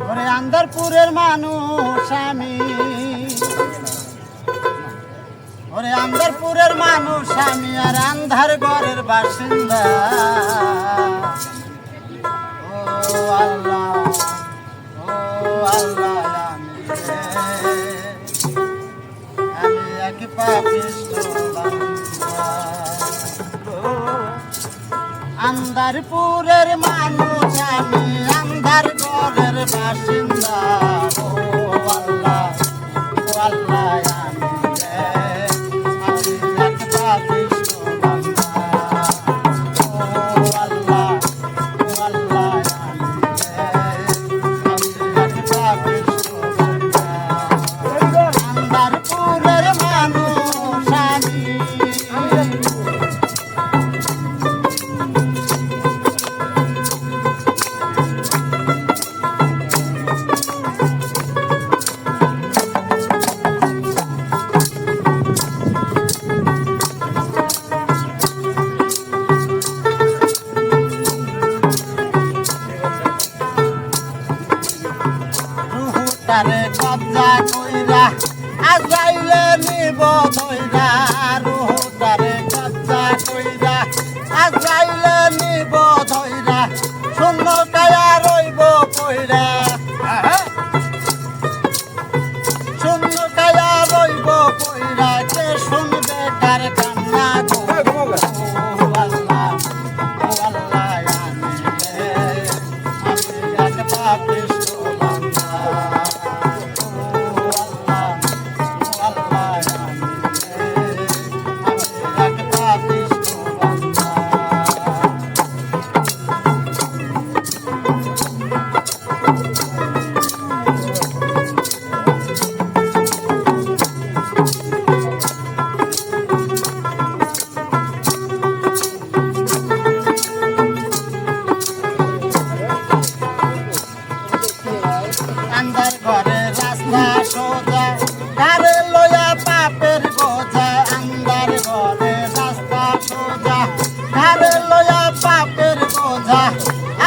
ওরে আন্দারপুরের মানুষ আমি, ওরে আন্দারপুরের মানুষ আমি, আর আন্ধার ঘরের বাসিন্দা। ও আল্লাহ, ও আল্লাহ, আমি এক পাপিষ্ঠ বান্দা। আন্দারপুরের মানুষ আমি, আন্ধার ঘরের বাসিন্দা। ও আল্লাহ, ও আল্লাহ, আমি এক পাপিষ্ঠ বান্দা। ও আল্লাহ, ও আল্লাহ, আমি এক পাপিষ্ঠ বান্দা। আন্দারপুরের মানুষ আমি, তারে কবজা কইরা আজরাইলে নিব ধইরা। রুহুটারে কবজা কইরা আজরাইলে নিব ধইরা। শূন্য কায়া রইব পইরা, শূন্য কায়া রইব পইরা। কে শুনবে কার কান্না গো? ও আল্লাহ, ও আল্লাহ, আমি এক পাপিষ্ঠ বান্দা। আন্দার ঘরে রাস্তা সোজা, কারে লয়া পাপের বোঝা। আন্দার ঘরে রাস্তা সোজা, কারে লয়া পাপের বোঝা।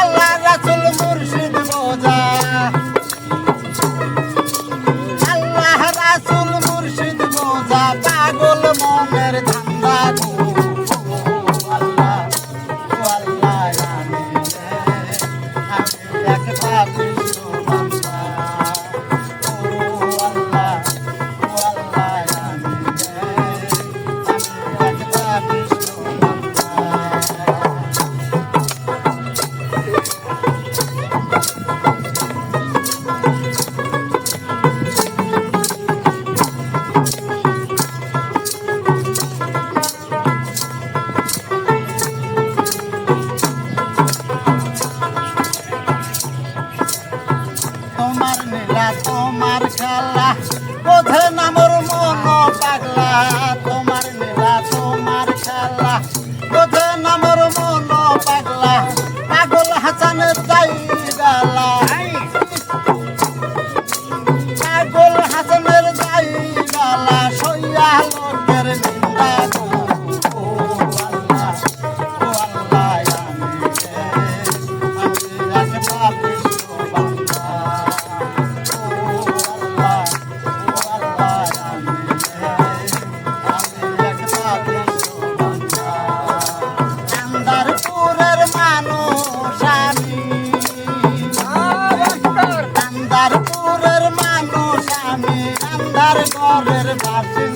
আল্লাহ রাসূল মুর্শিদ বোঝা, আল্লাহ রাসূল মুর্শিদ বোঝা। পাগল মনের ধান্দা গো। আল্লাহ, ও আল্লাহ, আমি এক পাপিষ্ঠ বান্দা। ও আল্লাহ, ও আল্লাহ, আমি এক পাপিষ্ঠ বান্দা। তোমার নীলা তোমার খেলা বোঝে না মোর মন পাগলা। তোমার নীলা তোমার খেলা বোঝে না মোর মন পাগলা। পাগল হাসানের যাই বেলা, পাগল হাসানের যাই বেলা। সইয়া লোকের নিন্দা গো। ও আল্লাহ, ও আল্লাহ, আমি এক পাপিষ্ঠ বান্দা। ও আল্লাহ, ও আল্লাহ, আমি এক পাপিষ্ঠ বান্দা। আন্দারপুরের মানুষ আমি, আন্দারপুরের মানুষ আমি, আন্দার ঘরের বাসিন্দা।